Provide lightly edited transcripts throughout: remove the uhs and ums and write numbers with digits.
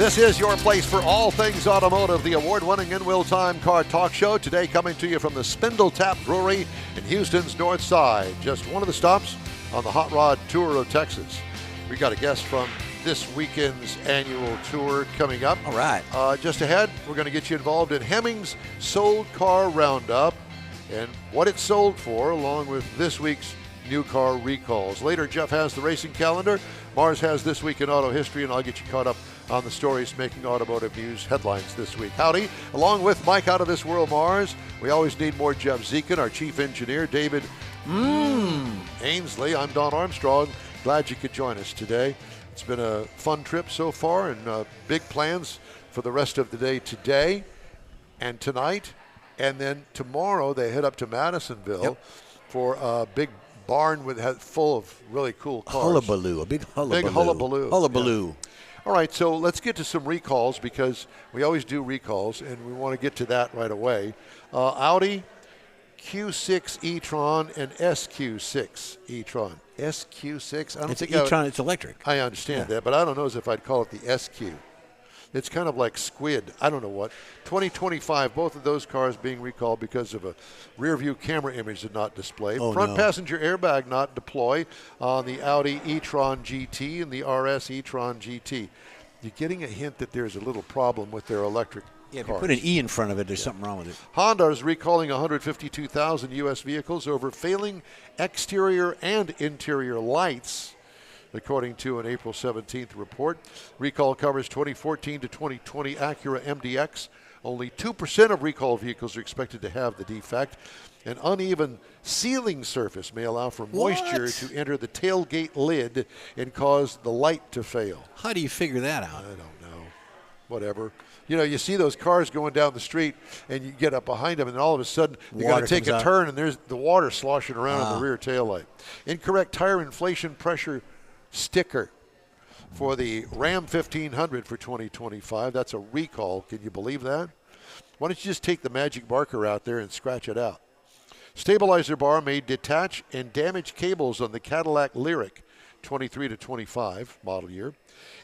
This is your place for all things automotive, the award-winning InWheelTime Car Talk Show. Today coming to you from the Spindletap Brewery in Houston's North Side. Just one of the stops on the Hot Rod Tour of Texas. We got a guest from this weekend's annual tour coming up. All right. Just ahead, we're going to get you involved in Hemming's Sold Car Roundup and what it's sold for, along with this week's new car recalls. Later, Jeff has the racing calendar. Mars has This Week in Auto History, and I'll get you caught up on the stories making automotive news headlines this week. Howdy, along with Mike Out of This World Mars. We always need more Jeff Zekin, our chief engineer, David Ainsley. I'm Don Armstrong. Glad you could join us today. It's been a fun trip so far, and big plans for the rest of the day today and tonight. And then tomorrow they head up to Madisonville for a big barn full of really cool cars. Hullabaloo, a big hullabaloo. Big hullabaloo. Hullabaloo. Yeah. All right, so let's get to some recalls because we always do recalls, and we want to get to that right away. Audi Q6 e-tron and SQ6 e-tron. SQ6? I don't It's think e-tron, it's electric. I understand that, but I don't know as if I'd call it the SQ. It's kind of like Squid. I don't know what. 2025, both of those cars being recalled because of a rear view camera image that not displayed. Front passenger airbag not deploy on the Audi e-tron GT and the RS e-tron GT. You're getting a hint that there's a little problem with their electric Yeah, if cars. you put an E in front of it, there's something wrong with it. Honda is recalling 152,000 U.S. vehicles over failing exterior and interior lights, according to an April 17th report. Recall covers 2014 to 2020 Acura MDX. Only 2% of recall vehicles are expected to have the defect. An uneven sealing surface may allow for moisture to enter the tailgate lid and cause the light to fail. How do you figure that out? I don't know. Whatever. You know, you see those cars going down the street, and you get up behind them, and all of a sudden they're going to take a turn, and there's the water sloshing around in the rear taillight. Incorrect tire inflation pressure sticker for the Ram 1500 for 2025. That's a recall. Can you believe that? Why don't you just take the magic marker out there and scratch it out? Stabilizer bar may detach and damage cables on the Cadillac Lyriq 23 to 25 model year.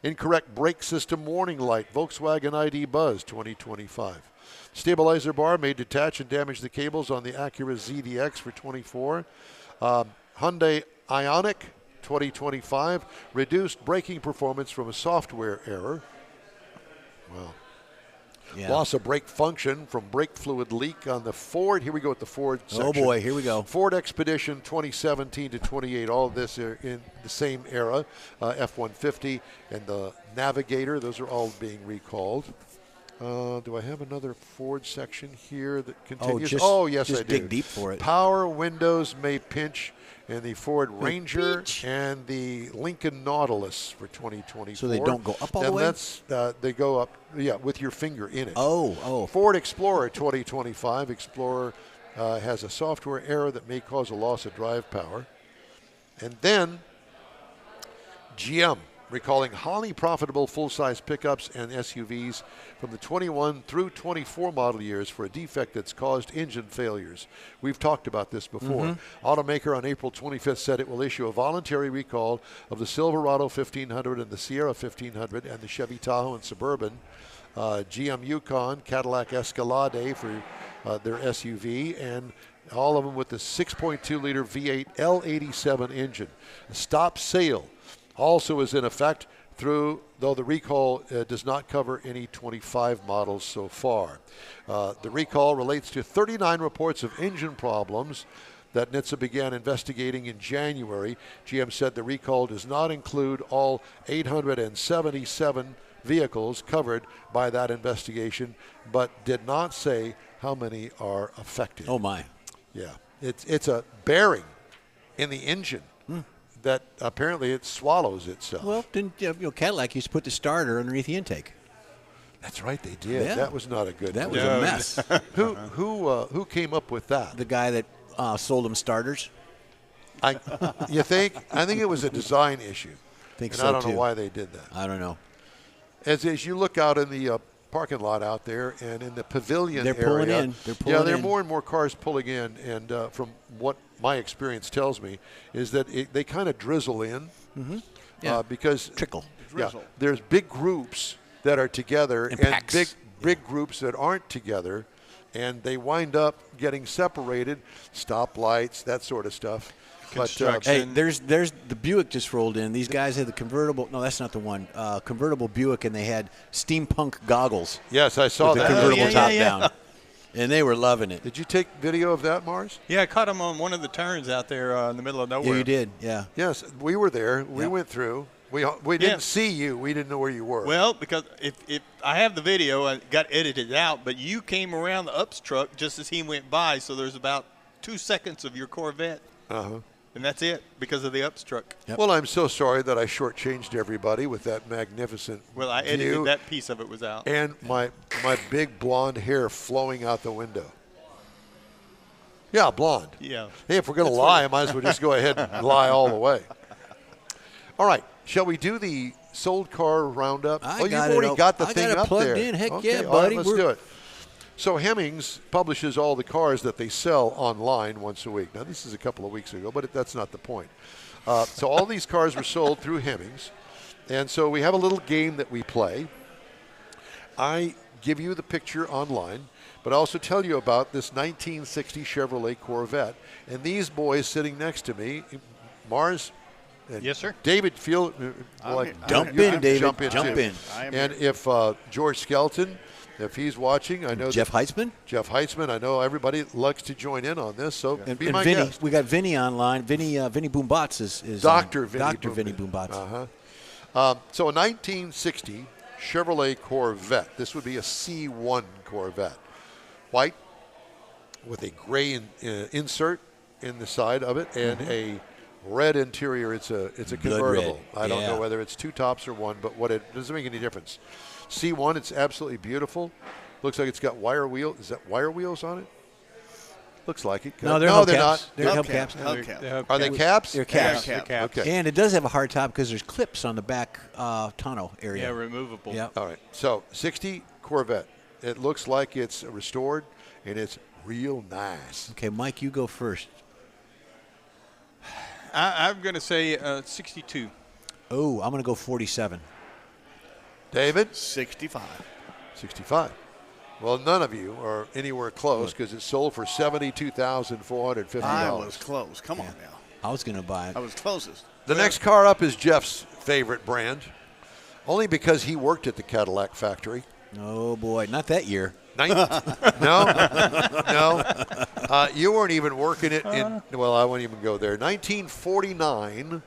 Incorrect brake system warning light, Volkswagen ID Buzz 2025. Stabilizer bar may detach and damage the cables on the Acura ZDX for 24. Hyundai Ioniq 2025, reduced braking performance from a software error. Well, loss of brake function from brake fluid leak on the Ford. Here we go with the Ford section. Oh boy, here we go. Ford Expedition 2017 to 28. All of this are in the same era. F-150 and the Navigator. Those are all being recalled. Do I have another Ford section here that continues? Yes, I do. Just dig deep for it. Power windows may pinch in the Ford Ranger and the Lincoln Nautilus for 2024. So they don't go up all the way? That's, they go up, with your finger in it. Oh. Ford Explorer 2025. Explorer has a software error that may cause a loss of drive power. And then GM recalling highly profitable full-size pickups and SUVs from the 21 through 24 model years for a defect that's caused engine failures. We've talked about this before. Automaker on April 25th said it will issue a voluntary recall of the Silverado 1500 and the Sierra 1500 and the Chevy Tahoe and Suburban, GM Yukon, Cadillac Escalade for their SUV, and all of them with the 6.2-liter V8 L87 engine. A stop sale also is in effect though the recall does not cover any 25 models so far. The recall relates to 39 reports of engine problems that NHTSA began investigating in January. GM said the recall does not include all 877 vehicles covered by that investigation, but did not say how many are affected. Oh, my. Yeah. It's a bearing in the engine that apparently it swallows itself. Well, Cadillac used to put the starter underneath the intake. That's right, they did. Yeah. That was not a good. That was a mess. Who came up with that? The guy that sold them starters. You think? I think it was a design issue. I don't know why they did that. I don't know. As you look out in the parking lot out there and in the pavilion area. There are more and more cars pulling in, and from what my experience tells me is that they kind of drizzle in because trickle. There's big groups that are together And and packs. big groups that aren't together, and they wind up getting separated, stoplights, that sort of stuff. Hey, there's the Buick just rolled in. These guys had the convertible. No, that's not the one. Convertible Buick, and they had steampunk goggles. Yes, I saw with that. the convertible top yeah. down, and they were loving it. Did you take video of that, Mars? Yeah, I caught him on one of the turns out there in the middle of nowhere. Yeah, you did. Yeah. Yes, we were there. We Yep. went through. We didn't see you. We didn't know where you were. Well, because if I have the video, I got edited out, but you came around the Ups truck just as he went by, so there's about 2 seconds of your Corvette. Uh-huh. And that's it because of the Ups truck. Yep. Well, I'm so sorry that I shortchanged everybody with that magnificent Well, I edited view that piece of it was out. and my big blonde hair flowing out the window. Yeah, blonde. Yeah. Hey, if we're going to lie, I might as well just go ahead and lie all the way. All right. Shall we do the sold car roundup? I got you've it already up. got the I thing got it up plugged there. in. Heck Okay, yeah, all right, buddy. let's do it. So Hemmings publishes all the cars that they sell online once a week. Now, this is a couple of weeks ago, but that's not the point. So all these cars were sold through Hemmings. And so we have a little game that we play. I give you the picture online, but I also tell you about this 1960 Chevrolet Corvette. And these boys sitting next to me, Mars and Yes, sir. David, feel I'm like here. Jump you in, can David. Jump in. Jump too. in. I am And here. if George Skelton, if he's watching, I know Jeff Heitzman. Jeff Heitzman, I know everybody likes to join in on this, so And, be and my Vinny, guest. we got Vinny online. Vinny Boombots is Dr. Vinny Dr. Boom- Vinny Boombots. So a 1960 Chevrolet Corvette. This would be a C1 Corvette. White with a gray insert in the side of it and a red interior. It's a convertible. red. I don't know Yeah. whether it's two tops or one, but it doesn't make any difference. C1, it's absolutely beautiful. Looks like it's got wire wheels. Is that wire wheels on it? Looks like it. No, they're they're hubcaps. not. They're Hubcaps. hubcaps. Hubcaps. Are they caps? They're caps. Yeah, caps. Okay. And it does have a hard top because there's clips on the back tonneau area. Yeah, removable. Yeah. All right. So 60 Corvette. It looks like it's restored, and it's real nice. Okay, Mike, you go first. I'm going to say 62. Oh, I'm going to go 47. David, 65. 65. Well, none of you are anywhere close because it sold for $72,450. I was close. Come on now. I was going to buy it. I was closest. The next car up is Jeff's favorite brand, only because he worked at the Cadillac factory. Oh, boy. Not that year. No. You weren't even working it in, well, I won't even go there. 1949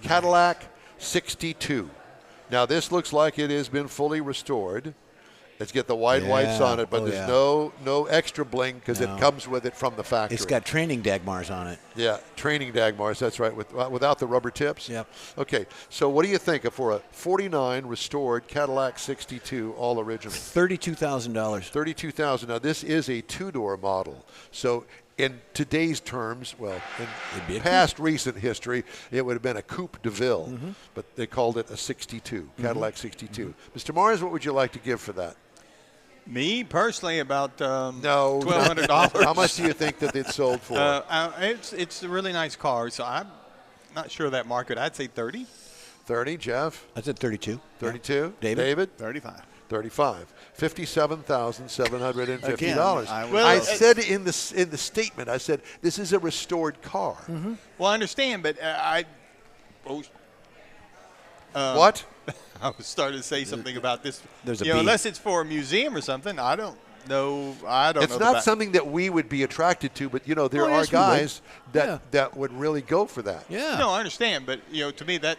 Cadillac 62. Now, this looks like it has been fully restored. It's got the wide wipes Yeah. on it, but Oh, there's yeah. no extra bling because it No. comes with it from the factory. It's got training Dagmars on it. Yeah, training Dagmars, that's right, without the rubber tips. Yep. Okay, so what do you think for a 49 restored Cadillac 62 all original? $32,000. $32,000. Now, this is a two-door model. So in today's terms, well, It'd be in a past recent history, it would have been a Coupe de Ville, but they called it a 62, Cadillac 62. Mr. Mars, what would you like to give for that? Me, personally, about No. $1,200. How much do you think that it sold for? It's a really nice car, so I'm not sure of that market. I'd say 30. 30, Jeff? That's at 32. 32? David? 35. 35. $57,750. Again, I said in the statement, I said, this is a restored car. Well, I understand, but What? I was starting to say something about this. There's a you know, B. unless it's for a museum or something. I don't know. I don't know. It's not about- something that we would be attracted to, but, there Oh, are yes, we would. guys Yeah. that would really go for that. Yeah. No, I understand, but to me that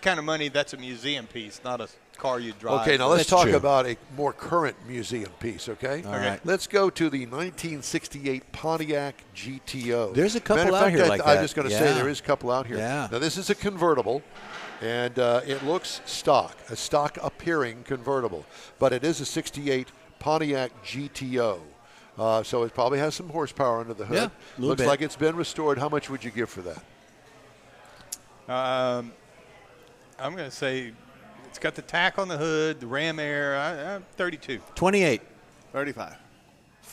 kind of money, that's a museum piece, not a car you drive. Okay, now let's That's talk true. about a more current museum piece, okay? All right. Let's go to the 1968 Pontiac GTO. There's a couple Matter of out fact, here like I'm that. just going to Yeah. say there is a couple out here. Yeah. Now, this is a convertible, and it looks stock, a stock-appearing convertible. But it is a 68 Pontiac GTO. So it probably has some horsepower under the hood. Yeah, a little Looks bit. like it's been restored. How much would you give for that? I'm going to say it's got the tack on the hood, the ram air. I'm 32. 28. 35.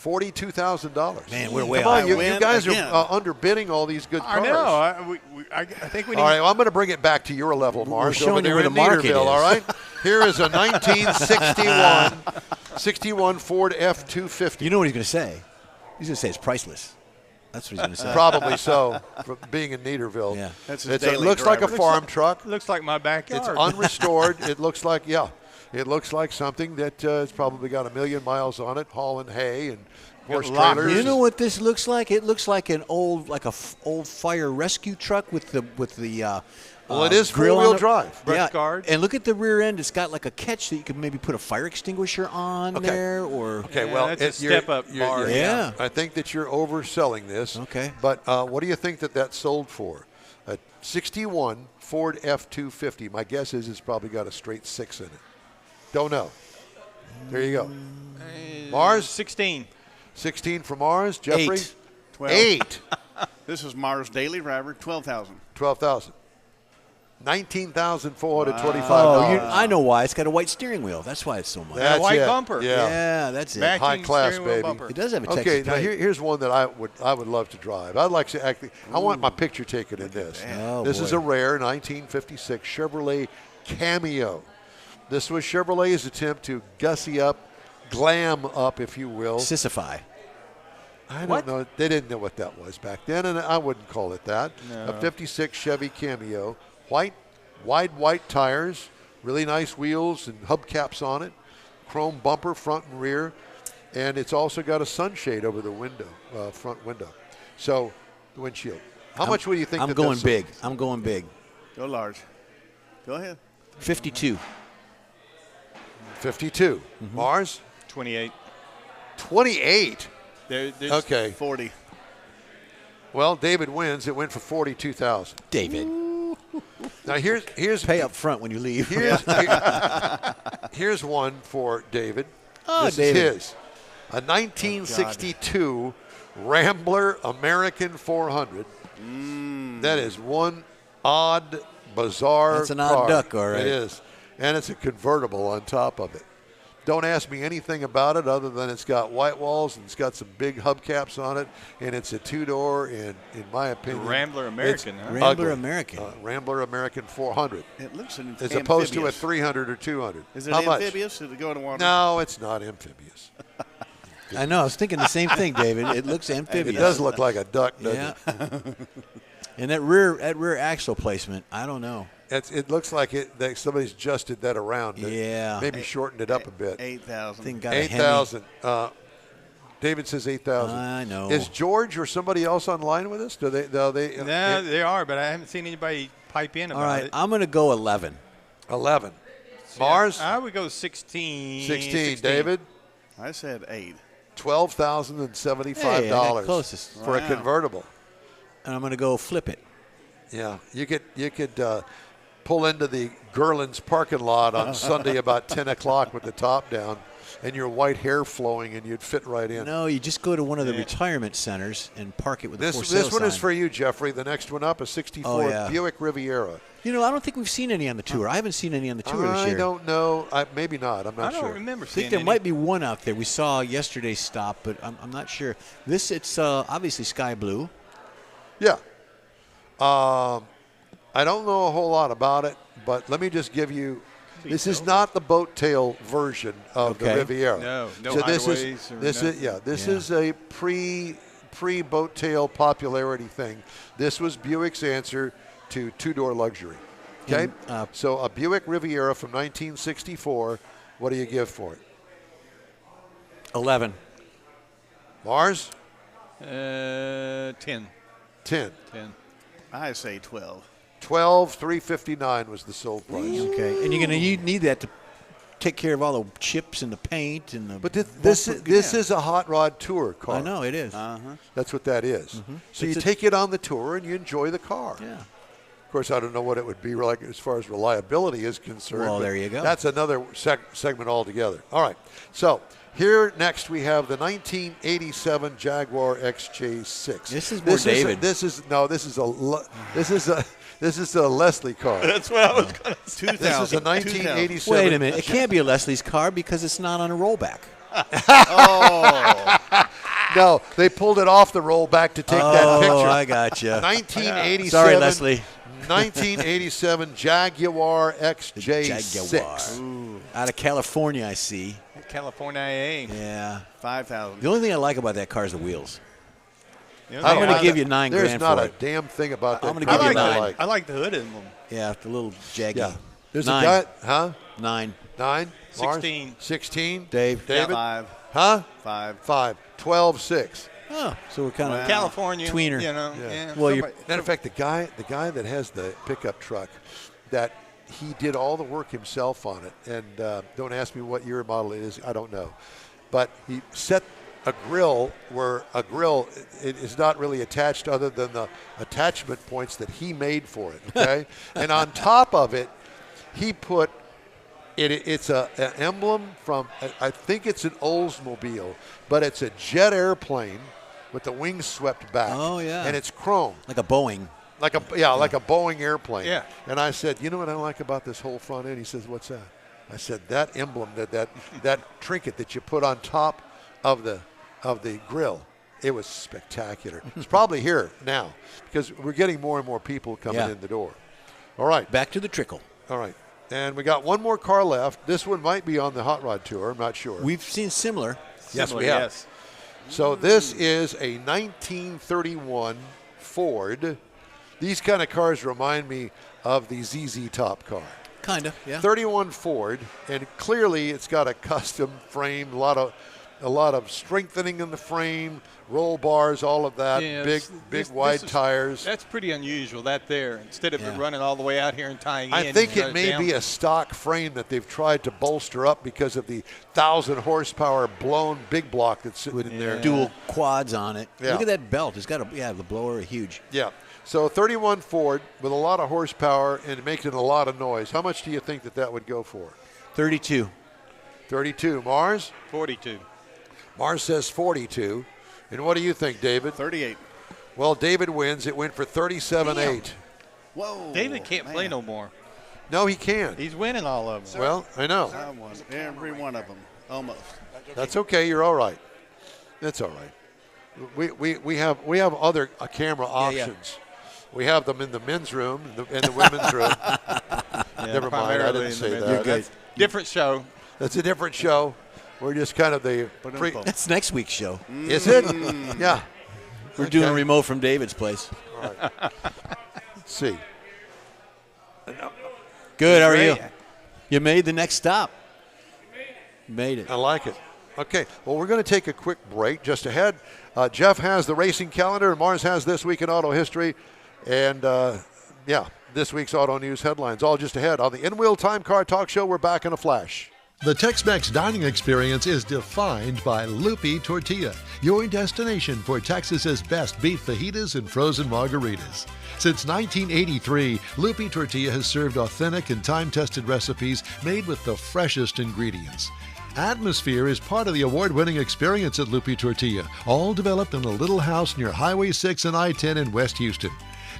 $42,000. Man, we're way Come on, off. you guys again. are underbidding all these good cars. I know. I think we need. All right, well, I'm going to bring it back to your level, Mars. showing over you there where in the market Neaterville, is. all right? Here is a 1961 Ford F-250. You know what he's going to say? He's going to say it's priceless. That's what he's going to say. Probably so, for being in Neaterville. Yeah. That's his It daily looks like a driver. farm truck. Looks like my backyard. It's unrestored. It looks like, it looks like something that it's probably got 1 million miles on it, hauling hay and horse lockers. trailers. You know what this looks like? It looks like an old, old fire rescue truck with the Well, it is grill four-wheel on it. drive. Brush Yeah, guard. and look at the rear end. It's got like a catch that you could maybe put a fire extinguisher on Okay. there, or Okay, Yeah, well, that's a you're- step-up you're- bar. Yeah. I think that you're overselling this. Okay. But what do you think that sold for? A 61 Ford F-250. My guess is it's probably got a straight 6 in it. Don't know. There you go. Mars? 16. 16 for Mars. Jeffrey? 8. 12. 8. This is Mars daily driver, 12,000. 12,000. $19,425. oh, I know why. It's got a white steering wheel. That's why it's so much. That's white it. bumper. Yeah. Yeah, that's it. Vacuum High class, steering wheel baby. bumper. It does have a Texas Okay, now type. here's one that I would love to drive. I'd like to actually. I want my picture taken in this. Oh, this is boy. a rare 1956 Chevrolet Cameo. This was Chevrolet's attempt to gussy up, glam up, if you will. Sissify. I don't know. They didn't know what that was back then, and I wouldn't call it that. No. A 56 Chevy Cameo, wide white tires, really nice wheels and hubcaps on it, chrome bumper front and rear, and it's also got a sunshade over the window, front window. So the windshield. How much would you think? I'm that going that's big. I'm going big. Go large. Go ahead. 52. 52. Mm-hmm. Mars. 28. 28. There's Okay. 40. Well, David wins. It went for 42,000. David, Now here's pay up front when you leave. Here's one for David. Oh, this David. is his. A 1962 Rambler American 400. That is one odd, bizarre That's an odd car. duck, all right. It is. And it's a convertible on top of it. Don't ask me anything about it other than it's got white walls and it's got some big hubcaps on it, and it's a two-door, and in my opinion, Rambler American, huh? Rambler ugly. American. Rambler American 400. It looks an As opposed to a amphibious. 300 or 200. Is it How much? amphibious? Does it go in the water? No, it's not amphibious. I know. I was thinking the same thing, David. It looks It amphibious. does look like a duck, doesn't Yeah. it? And that rear axle placement, I don't know. It looks like that somebody's adjusted that around. Yeah. Maybe shortened it up a bit. 8,000. Thing got a Hemi. 8,000. David says 8,000. I know. Is George or somebody else online with us? Do they? No, they are, but I haven't seen anybody pipe in about All right, it. I'm going to go 11. 11. Mars. I would go 16. 16. David. I said 8. $12,075 Hey, I got closest. for a Wow. convertible. And I'm going to go flip it. Yeah, you could pull into the Gerland's parking lot on Sunday about 10 o'clock with the top down and your white hair flowing, and you'd fit right in. No, you just go to one of the retirement centers and park it with a for This sale one is sign. for you, Jeffrey. The next one up, a 64 Oh, yeah. Buick Riviera. You know, I don't think we've seen any on the tour. I haven't seen any on the tour this I year. don't know. Maybe not. I'm I not don't sure. remember I seeing think there any. might be one out there. We saw yesterday's stop, but I'm not sure. It's obviously sky blue. Yeah. I don't know a whole lot about it, but let me just give you. This is not the boat tail version of the Okay. Riviera. No so this hideaways is or this is nothing. this Yeah. is a pre boat tail popularity thing. This was Buick's answer to two-door luxury. Okay, so a Buick Riviera from 1964. What do you give for it, 11. Mars? 10. 10. 10. I say 12. 12,359 was the sold price. Okay, and you're going to need that to take care of all the chips and the paint and the. But this is a hot rod tour car. I know it is. That's what that is. So It's you take it on the tour and you enjoy the car. Yeah. Of course, I don't know what it would be like as far as reliability is concerned. Well, but there you go. That's another segment altogether. All right. So here next we have the 1987 Jaguar XJ6. This is more David. This is a Leslie car. That's what I was going to say. 2,000. This is a 1987. Wait a minute. It can't be a Leslie's car because it's not on a rollback. No, they pulled it off the rollback to take that picture. Oh, I got you. 1987. Sorry, Leslie. 1987 Jaguar XJ6. Jaguar. Out of California, I see. California AA. Yeah. 5,000. The only thing I like about that car is the wheels. You know, I'm they going to have give the- you $9 There's grand not for a it. damn thing about that. I'm gonna car give you that I nine. like. I like the hood in them. Yeah, the little Jaggy. Yeah. There's Nine. a guy, huh? 9. 9? Mars? 16. 16? Dave. David? 5. Huh? 5. 5. 12, 6. Oh, so we're kind of Wow. California. tweener. You know. Yeah. Yeah. Well, you're, Matter of fact, the guy that has the pickup truck, that he did all the work himself on it. And don't ask me what year model it is. I don't know. But he set a grill where a grill it is not really attached other than the attachment points that he made for it. Okay, and on top of it, he put it's an emblem from I think it's an Oldsmobile, but it's a jet airplane with the wings swept back. Oh, yeah. and it's chrome. like a Boeing. Like a Boeing airplane. Yeah. And I said, you know what I like about this whole front end? He says, what's that? I said, that emblem, that trinket that you put on top of the grill. It was spectacular. It's probably here now because we're getting more and more people coming Yeah. in the door. All right. Back to the trickle. All right. And we got one more car left. This one might be on the Hot Rod Tour. I'm not sure. We've seen similar. Yes, Similar, we have. Yes. So this is a 1931 Ford. These kind of cars remind me of the ZZ Top car. Kind of, yeah. 31 Ford, and clearly it's got a custom frame, a lot of strengthening in the frame, roll bars, all of that, Yeah, big this wide is- tires. That's pretty unusual, that there. Instead of Yeah. it running all the way out here and tying in. I think you it run may down. be a stock frame that they've tried to bolster up because of the 1,000 horsepower blown big block that's sitting in there. Dual quads on it. Yeah. Look at that belt. It's got the blower huge. Yeah. So 31 Ford with a lot of horsepower and making a lot of noise. How much do you think that would go for? 32. 32. Mars? 42. Mars says 42. And what do you think, David? 38. Well, David wins. It went for 37.8. Whoa. David can't play man. no more. No, he can't. He's winning all of them. Well, I know. I won every one of them, almost. That's okay. You're all right. That's all right. We have other camera options. We have them in the men's room and the women's room. Never mind. I primarily didn't in say the that. men's room. That's different show. That's a different show. We're just kind of the. Ba-dum-bum. That's next week's show. Is it? Yeah. We're doing a Okay. remote from David's place. Let's see. Good. How are you? Great. You made the next stop. Made it. I like it. Okay, well, we're going to take a quick break. Just ahead, Jeff has the racing calendar, and Mars has This Week in Auto History. And, this week's auto news headlines. All just ahead on the InWheelTime Car Talk Show. We're back in a flash. The Tex-Mex dining experience is defined by Lupi Tortilla, your destination for Texas's best beef fajitas and frozen margaritas. Since 1983, Lupi Tortilla has served authentic and time-tested recipes made with the freshest ingredients. Atmosphere is part of the award-winning experience at Lupi Tortilla, all developed in a little house near Highway 6 and I-10 in West Houston.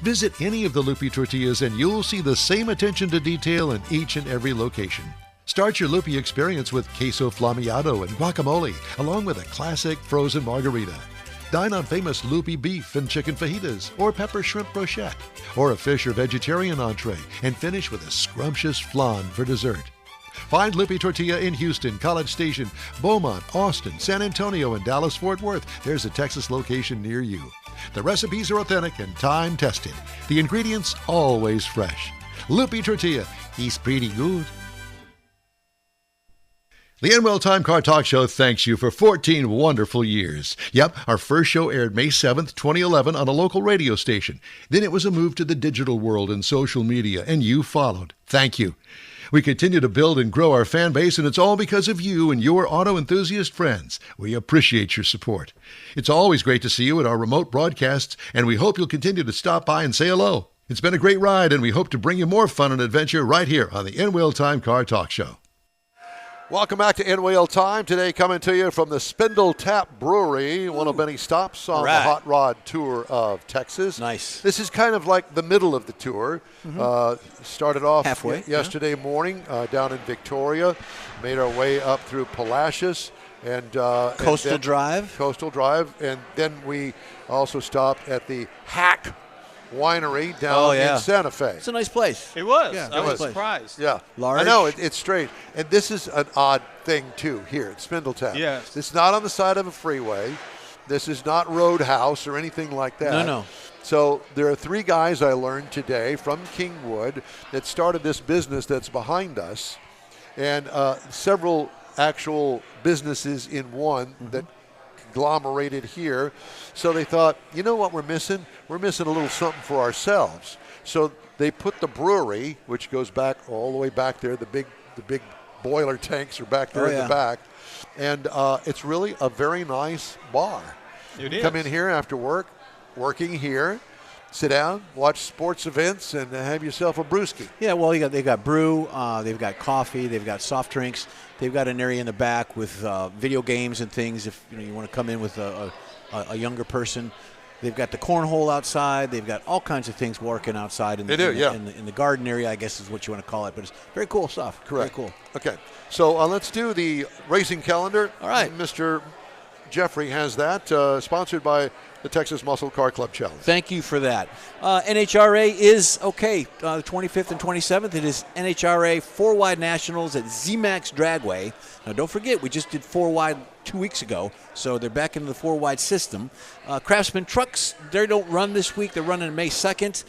Visit any of the Lupi Tortillas and you'll see the same attention to detail in each and every location. Start your Lupi experience with queso flammeado and guacamole, along with a classic frozen margarita. Dine on famous Lupi beef and chicken fajitas, or pepper shrimp brochette, or a fish or vegetarian entree, and finish with a scrumptious flan for dessert. Find Lupi Tortilla in Houston, College Station, Beaumont, Austin, San Antonio, and Dallas-Fort Worth. There's a Texas location near you. The recipes are authentic and time-tested. The ingredients always fresh. Lupi Tortilla, he's pretty good. The InWheelTime Car Talk Show thanks you for 14 wonderful years. Yep, our first show aired May 7th, 2011 on a local radio station. Then it was a move to the digital world and social media, and you followed. Thank you. We continue to build and grow our fan base, and it's all because of you and your auto enthusiast friends. We appreciate your support. It's always great to see you at our remote broadcasts, and we hope you'll continue to stop by and say hello. It's been a great ride, and we hope to bring you more fun and adventure right here on the InWheelTime Car Talk Show. Welcome back to InWheelTime. Today coming to you from the Spindletap Brewery, one of many stops on the Right. Hot Rod Tour of Texas. Nice. This is kind of like the middle of the tour. Started off Halfway, yesterday morning down in Victoria, made our way up through Palacios, And Coastal Drive. Coastal Drive, and then we also stopped at the Hack Winery down in Santa Fe. It's a nice place. It was. Yeah, I was nice place. surprised. Yeah, Large. I know it's strange, and this is an odd thing too here at Spindletap. Yes. It's not on the side of a freeway. This is not Roadhouse or anything like that. No. So there are 3 guys I learned today from Kingwood that started this business that's behind us, and several actual businesses in one that conglomerated here. So they thought, you know what we're missing? We're missing a little something for ourselves. So they put the brewery, which goes back all the way back there. The big boiler tanks are back there in the back, and it's really a very nice bar. It You is. come in here after work, working here, sit down, watch sports events, and have yourself a brewski. Yeah, well, they've got brew, they've got coffee, they've got soft drinks, they've got an area in the back with video games and things. If you want to come in with a younger person, they've got the cornhole outside. They've got all kinds of things working outside in the garden area, I guess is what you want to call it. But it's very cool stuff. Correct. Very cool. Okay, so let's do the racing calendar. All right. Mr. Jeffrey has that, sponsored by the Texas Muscle Car Club Challenge. Thank you for that. NHRA is okay. The 25th and 27th, it is NHRA 4-wide Nationals at ZMAX Dragway. Now, don't forget, we just did 4-wide 2 weeks ago, so they're back into the 4-wide system. Craftsman Trucks, they don't run this week. They're running May 2nd.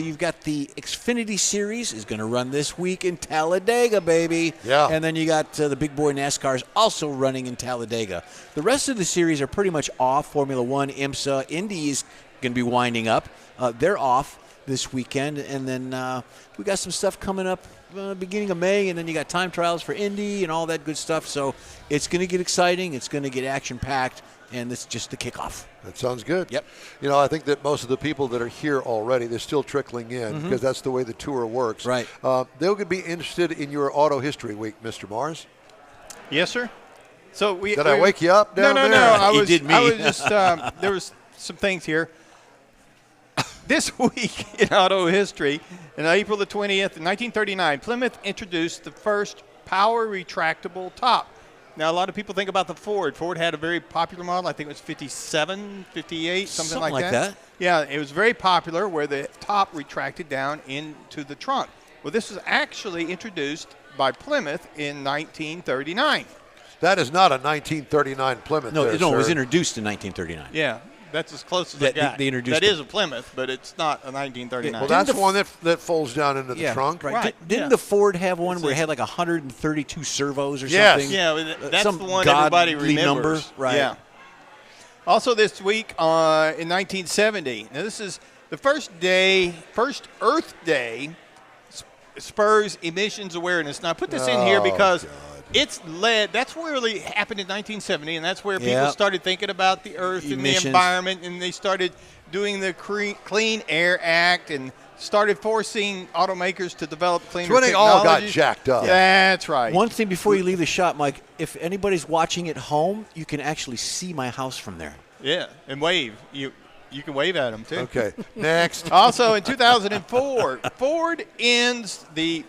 You've got the Xfinity Series is going to run this week in Talladega, baby. Yeah. And then you got the big boy NASCARs also running in Talladega. The rest of the series are pretty much off. Formula One, IMSA, Indy is going to be winding up. They're off this weekend. And then we got some stuff coming up beginning of May, and then you got time trials for Indy and all that good stuff. So it's going to get exciting. It's going to get action-packed, and it's just the kickoff. That sounds good. Yep. I think that most of the people that are here already, they're still trickling in because that's the way the tour works. Right. They'll be interested in your Auto History Week, Mr. Mars. Yes, sir. So Did I wake you up down no, there? I did me. I was just there was some things here. This week in auto history, on April the 20th, 1939, Plymouth introduced the first power retractable top. Now, a lot of people think about the Ford. Ford had a very popular model. I think it was 57, 58, something like that. Yeah, it was very popular where the top retracted down into the trunk. Well, this was actually introduced by Plymouth in 1939. That is not a 1939 Plymouth. No, there, it was sir. introduced in 1939. Yeah, that's as close as I got. They introduced that it. is a Plymouth, but it's not a 1939. Well, that's one that folds down into the trunk. Right. Right, Didn't yeah. the Ford have one where it had like 132 servos or Yes. something? Yeah, that's Some the one everybody godly remembers. number. Right. Yeah. Also this week in 1970, now this is the first Earth Day spurs emissions awareness. Now I put this in here because it's led, that's where really happened in 1970, and that's where people started thinking about the earth and Emissions. the environment, and they started doing the Clean Air Act and started forcing automakers to develop cleaner It's when they all got technologies. jacked up. That's right. One thing before you leave the shop, Mike, if anybody's watching at home, you can actually see my house from there. Yeah, and wave. You can wave at them, too. Okay, next. Also, in 2004, Ford ends the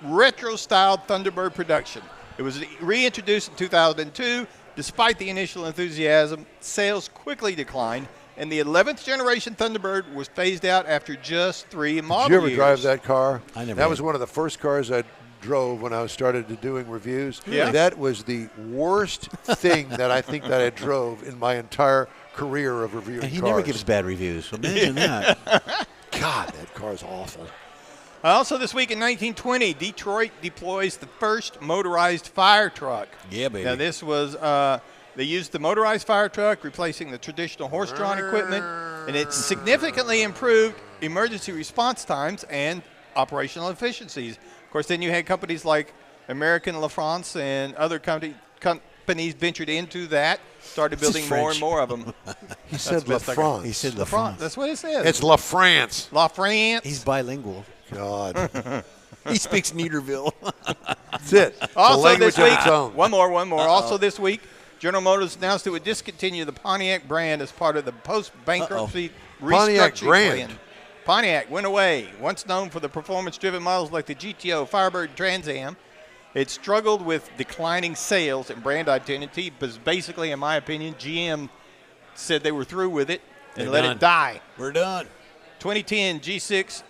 retro-styled Thunderbird production. It was reintroduced in 2002. Despite the initial enthusiasm, sales quickly declined, and the 11th generation Thunderbird was phased out after just 3 model Did you ever years. drive that car? I never That did. was one of the first cars I drove when I started doing reviews. Yeah. That was the worst thing that I think that I drove in my entire career of reviewing And he cars. never gives bad reviews. Imagine that. God, that car's awful. Also this week in 1920, Detroit deploys the first motorized fire truck. Yeah, baby. Now this was, they used the motorized fire truck, replacing the traditional horse-drawn equipment, and it significantly improved emergency response times and operational efficiencies. Of course, then you had companies like American La France and other companies ventured into that, started This is building more and French. more of them. He said La best I got. France. He said La France, France. that's what it says. It's La France. La France. He's bilingual. God. He speaks Neederville. That's it. It's a Also language this of week, its own. one more. Also this week, General Motors announced it would discontinue the Pontiac brand as part of the post-bankruptcy Pontiac restructuring brand. plan. Pontiac went away. Once known for the performance-driven models like the GTO, Firebird, and Trans Am, It struggled with declining sales and brand identity, but basically, in my opinion, GM said they were through with it and They're let done. it die. We're done. 2010 G6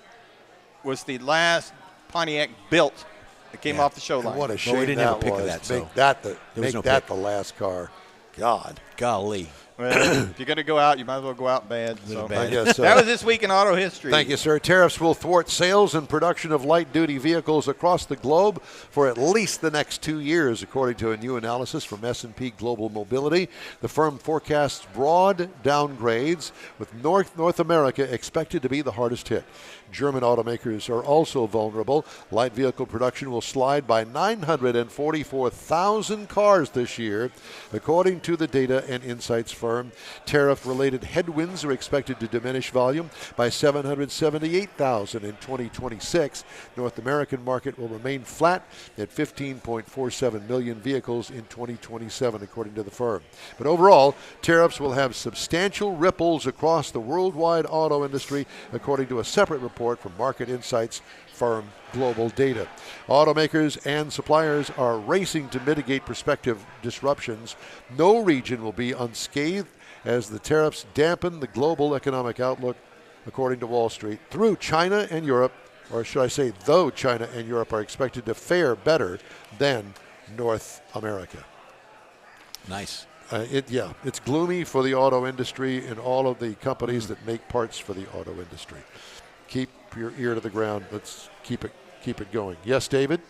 was the last Pontiac built that came off the show And line. what a we shame didn't have a that pick of was. that, so Make that there the was no make that pick. the last car. God. Golly. Well, if you're going to go out, you might as well go out bad. So. bad. I guess so. That was this week in auto history. Thank you, sir. Tariffs will thwart sales and production of light-duty vehicles across the globe for at least the next 2 years, according to a new analysis from S&P Global Mobility. The firm forecasts broad downgrades, with North America expected to be the hardest hit. German automakers are also vulnerable. Light vehicle production will slide by 944,000 cars this year, according to the data and insights firm. Tariff-related headwinds are expected to diminish volume by 778,000 in 2026. North American market will remain flat at 15.47 million vehicles in 2027, according to the firm. But overall, tariffs will have substantial ripples across the worldwide auto industry, according to a separate report from market insights firm Global Data. Automakers and suppliers are racing to mitigate prospective disruptions. No region will be unscathed as the tariffs dampen the global economic outlook, according to Wall Street. Through China and Europe, or should I say, though China and Europe are expected to fare better than North America. Nice. It's gloomy for the auto industry and all of the companies that make parts for the auto industry. Keep your ear to the ground. Let's keep it going. Yes, David?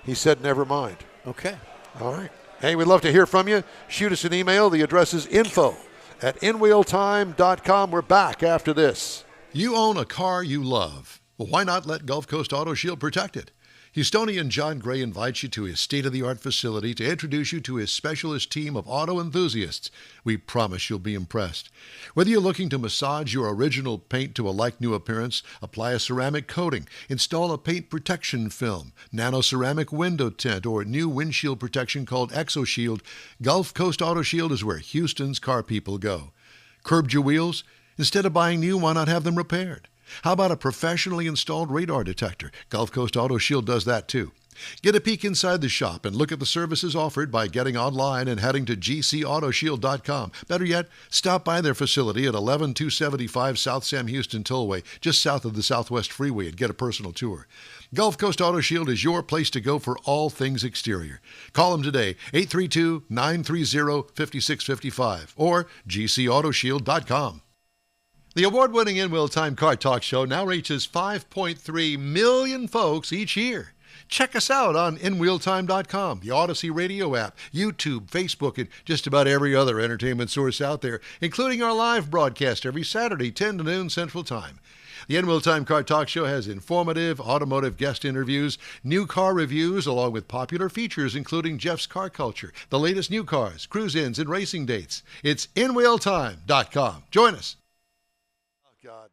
He said never mind. Okay. All right. Hey, we'd love to hear from you. Shoot us an email. The address is info@InWheelTime.com. We're back after this. You own a car you love. Well, why not let Gulf Coast Auto Shield protect it? Houstonian John Gray invites you to his state-of-the-art facility to introduce you to his specialist team of auto enthusiasts. We promise you'll be impressed. Whether you're looking to massage your original paint to a like-new appearance, apply a ceramic coating, install a paint protection film, nano-ceramic window tint, or new windshield protection called ExoShield, Gulf Coast Auto Shield is where Houston's car people go. Curbed your wheels? Instead of buying new, why not have them repaired? How about a professionally installed radar detector? Gulf Coast Auto Shield does that too. Get a peek inside the shop and look at the services offered by getting online and heading to gcautoshield.com. Better yet, stop by their facility at 11275 South Sam Houston Tollway, just south of the Southwest Freeway, and get a personal tour. Gulf Coast Auto Shield is your place to go for all things exterior. Call them today, 832-930-5655 or gcautoshield.com. The award-winning InWheelTime Car Talk Show now reaches 5.3 million folks each year. Check us out on InWheelTime.com, the Odyssey radio app, YouTube, Facebook, and just about every other entertainment source out there, including our live broadcast every Saturday, 10 to noon Central Time. The InWheelTime Car Talk Show has informative automotive guest interviews, new car reviews, along with popular features including Jeff's Car Culture, the latest new cars, cruise-ins, and racing dates. It's InWheelTime.com. Join us. God.